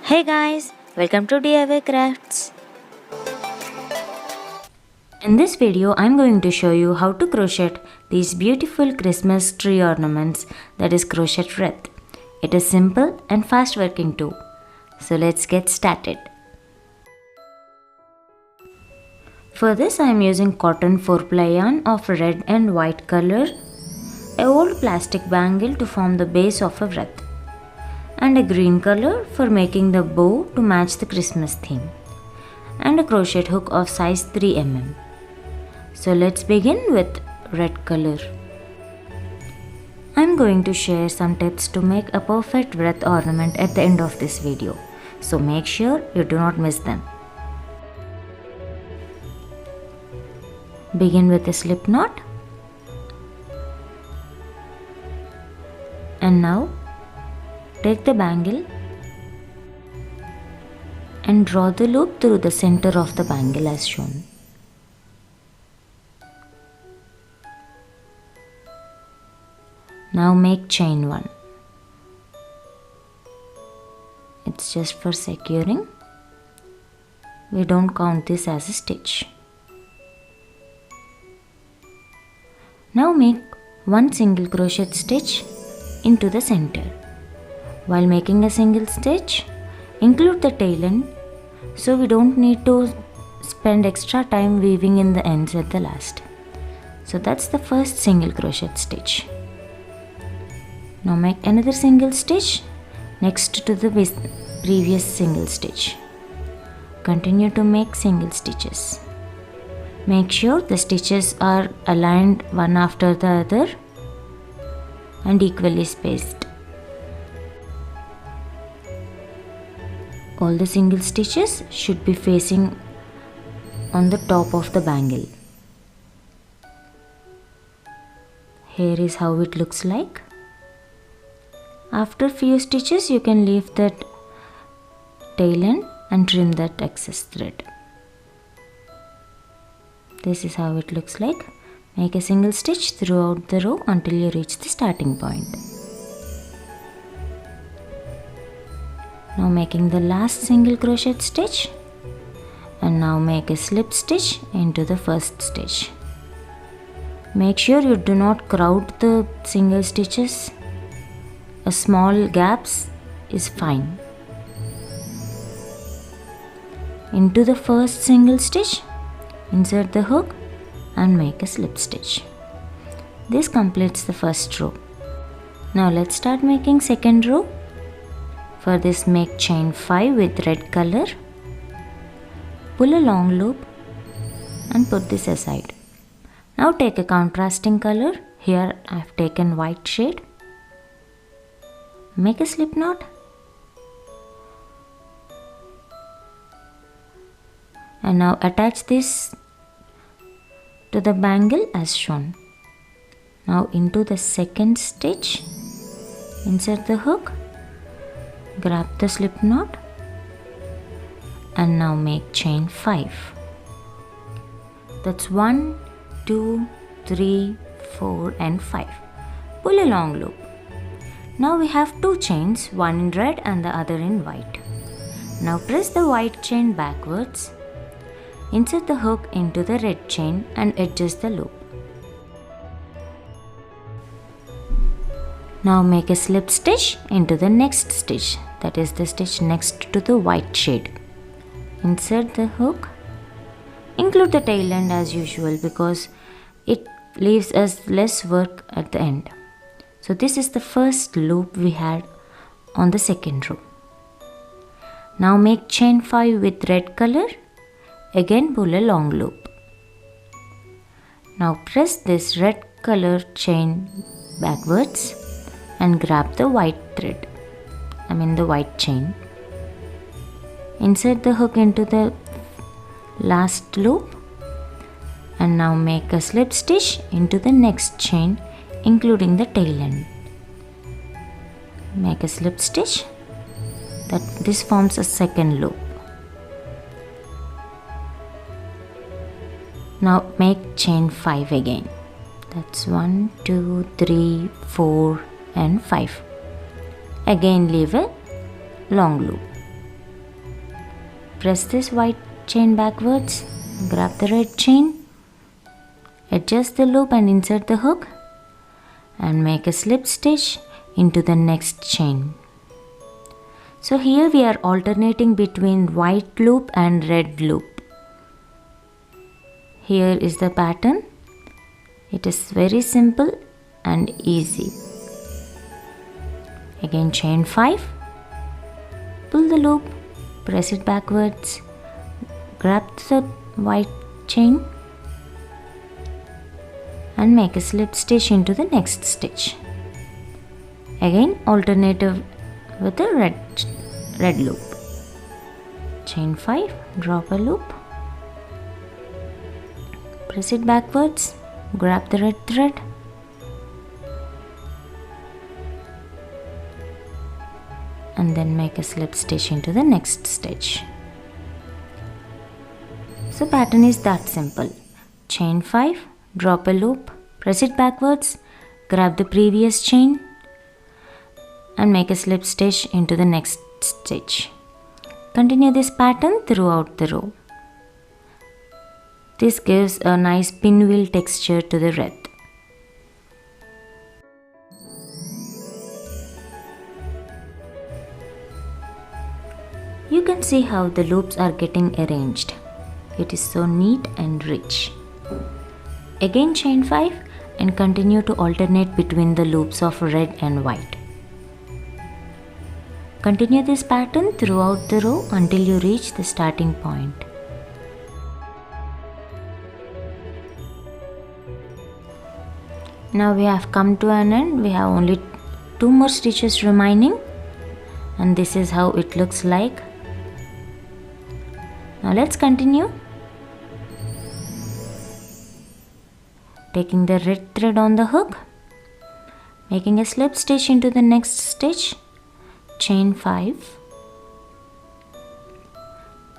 Hey guys, welcome to DIY Crafts. In this video, I'm going to show you how to crochet these beautiful Christmas tree ornaments, that is Crochet Wreath. It is simple and fast working too. So let's get started. For this I am using cotton 4-ply yarn of red and white color, a old plastic bangle to form the base of a wreath, and a green color for making the bow to match the Christmas theme, and a crochet hook of size 3 mm. So let's begin with red color. I'm going to share some tips to make a perfect wreath ornament at the end of this video, so make sure you do not miss them. Begin with a slip knot, and now take the bangle and draw the loop through the center of the bangle as shown. Now make chain 1. It's just for securing. We don't count this as a stitch. Now make one single crochet stitch into the center. While making a single stitch, include the tail end so we don't need to spend extra time weaving in the ends at the last. So that's the first single crochet stitch. Now make another single stitch next to the previous single stitch. Continue to make single stitches. Make sure the stitches are aligned one after the other and equally spaced. All the single stitches should be facing on the top of the bangle. Here is how it looks like. After few stitches, you can leave that tail end and trim that excess thread. This is how it looks like. Make a single stitch throughout the row until you reach the starting point. Now making the last single crochet stitch, and now make a slip stitch into the first stitch. Make sure you do not crowd the single stitches. A small gaps is fine. Into the first single stitch, insert the hook and make a slip stitch. This completes the first row. Now let's start making second row. For this, make chain 5 with red color. Pull a long loop and put this aside. Now take a contrasting color. Here I have taken white shade. Make a slip knot and now attach this to the bangle as shown. Now into the second stitch, insert the hook, grab the slip knot, and now make chain 5. That's 1, 2, 3, 4 and 5. Pull a long loop. Now we have 2 chains, one in red and the other in white. Now press the white chain backwards. Insert the hook into the red chain and adjust the loop. Now make a slip stitch into the next stitch, that is the stitch next to the white shade. Insert the hook. Include the tail end as usual because it leaves us less work at the end. So this is the first loop we had on the second row. Now make chain 5 with red color. Again pull a long loop. Now press this red color chain backwards and grab the white thread, the white chain. Insert the hook into the last loop and now make a slip stitch into the next chain including the tail end. Make a slip stitch. This forms a second loop. Now make chain 5 again. That's 1, 2, 3, 4 and 5. Again leave a long loop. Press this white chain backwards, grab the red chain, adjust the loop and insert the hook, and make a slip stitch into the next chain. So here we are alternating between white loop and red loop. Here is the pattern. It is very simple and easy. Again chain 5, pull the loop, press it backwards, grab the white chain and make a slip stitch into the next stitch. Again alternative with the red loop. Chain 5, drop a loop, press it backwards, grab the red thread, and then make a slip stitch into the next stitch. So pattern is that simple. Chain 5, drop a loop, press it backwards, grab the previous chain and make a slip stitch into the next stitch. Continue this pattern throughout the row. This gives a nice pinwheel texture to the wreath. You can see how the loops are getting arranged. It is so neat and rich. Again chain 5 and continue to alternate between the loops of red and white. Continue this pattern throughout the row until you reach the starting point. Now we have come to an end. We have only 2 more stitches remaining, and this is how it looks like. Now let's continue. Taking the red thread on the hook, making a slip stitch into the next stitch, chain 5,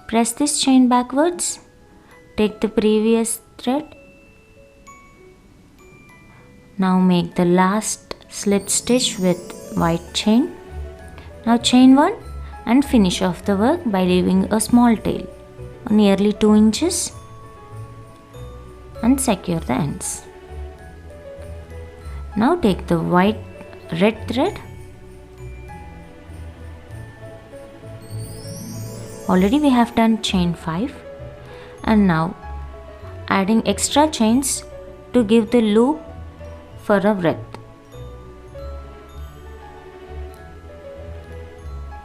press this chain backwards, take the previous thread, now make the last slip stitch with white chain. Now chain 1 and finish off the work by leaving a small tail, nearly 2 inches, and secure the ends. Now take the red thread. Already we have done chain 5, and now adding extra chains to give the loop for a wreath.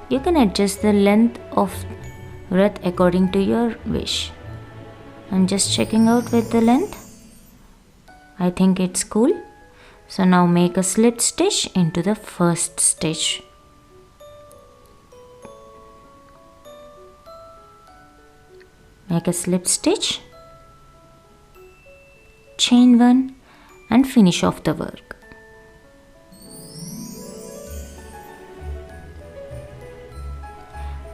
You can adjust the length of wreath according to your wish. I'm just checking out with the length. I think it's cool. So now make a slip stitch into the first stitch. Make a slip stitch, chain 1 and finish off the work.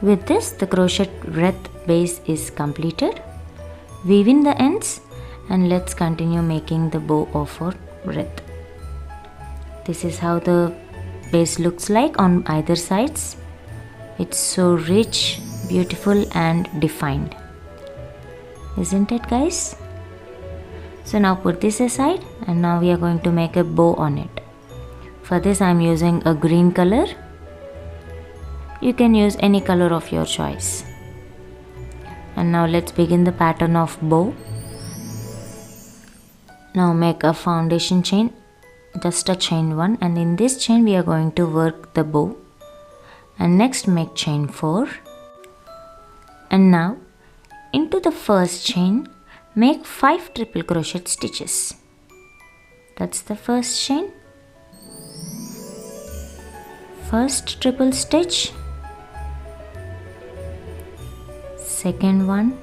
With this, the crochet wreath base is completed. Weave in the ends and let's continue making the bow of our wreath. This is how the base looks like on either sides. It's so rich, beautiful and defined. Isn't it, guys? So now put this aside and now we are going to make a bow on it. For this I am using a green color. You can use any color of your choice. And now let's begin the pattern of bow. Now make a foundation chain, just a chain 1, and in this chain we are going to work the bow. And next make chain 4. And now into the first chain make 5 triple crochet stitches. That's the first chain. First triple stitch, second one,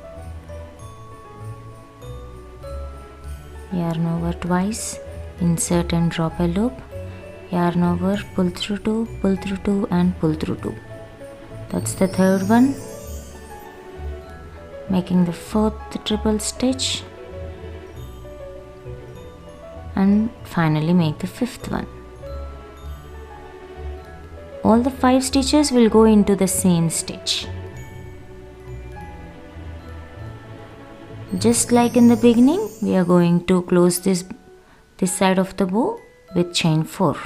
yarn over twice, insert and drop a loop, yarn over, pull through 2 and pull through 2. That's the third one. Making the fourth triple stitch and finally make the fifth one. All the 5 stitches will go into the same stitch. Just like in the beginning, we are going to close this side of the bow with chain 4.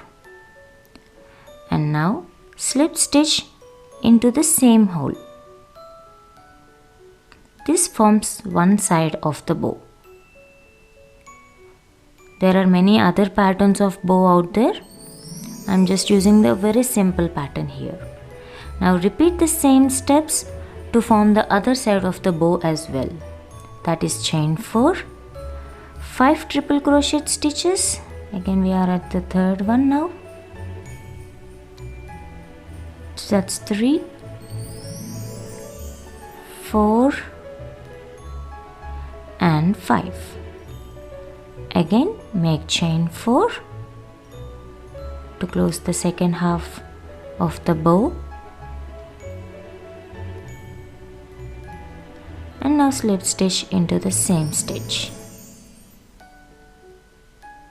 And now slip stitch into the same hole. This forms one side of the bow. There are many other patterns of bow out there. I am just using the very simple pattern here. Now repeat the same steps to form the other side of the bow as well. That is chain 4, 5 triple crochet stitches. Again we are at the third one now. So that's 3, 4 and 5. Again make chain 4 to close the second half of the bow. And now slip stitch into the same stitch.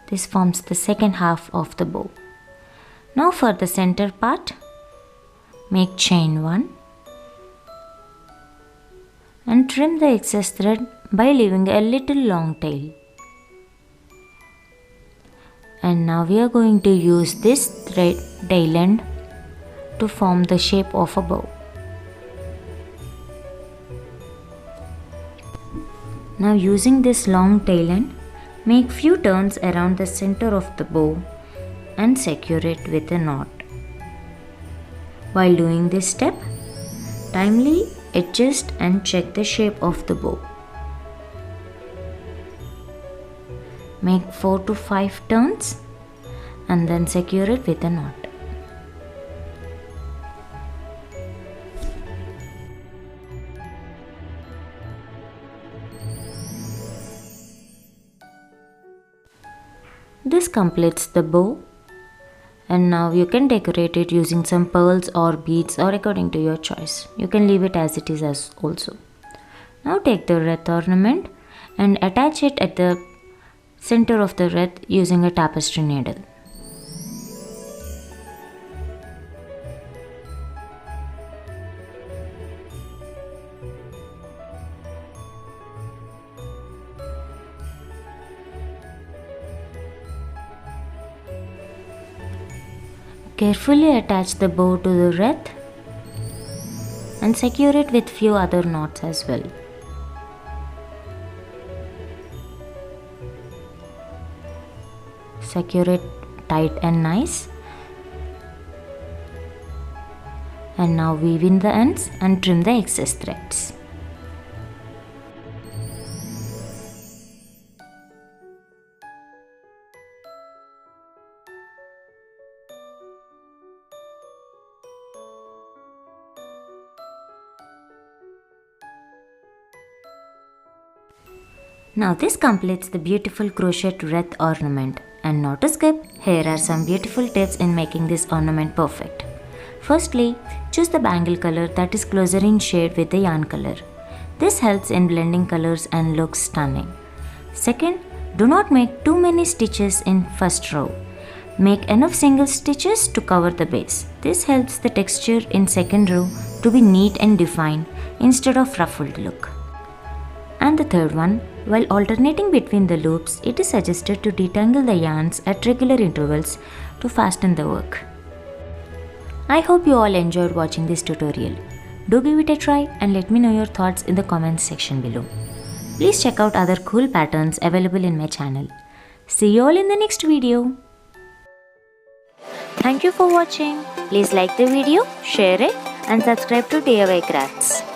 This forms the second half of the bow. Now for the center part, make chain 1 and trim the excess thread by leaving a little long tail. And now we are going to use this thread tail end to form the shape of a bow. Now using this long tail end, make few turns around the center of the bow and secure it with a knot. While doing this step, timely adjust and check the shape of the bow. Make 4 to 5 turns and then secure it with a knot. This completes the bow, and now you can decorate it using some pearls or beads or according to your choice. You can leave it as it is as also. Now take the wreath ornament and attach it at the center of the wreath using a tapestry needle. Carefully attach the bow to the wreath and secure it with few other knots as well. Secure it tight and nice. And now weave in the ends and trim the excess threads. Now this completes the beautiful crochet wreath ornament. And not to skip, here are some beautiful tips in making this ornament perfect. Firstly, choose the bangle color that is closer in shade with the yarn color. This helps in blending colors and looks stunning. Second, do not make too many stitches in first row. Make enough single stitches to cover the base. This helps the texture in second row to be neat and defined instead of ruffled look. And the third one, while alternating between the loops, it is suggested to detangle the yarns at regular intervals to fasten the work. I hope you all enjoyed watching this tutorial. Do give it a try and let me know your thoughts in the comments section below. Please check out other cool patterns available in my channel. See you all in the next video. Thank you for watching. Please like the video, share it and subscribe to DIY Crafts.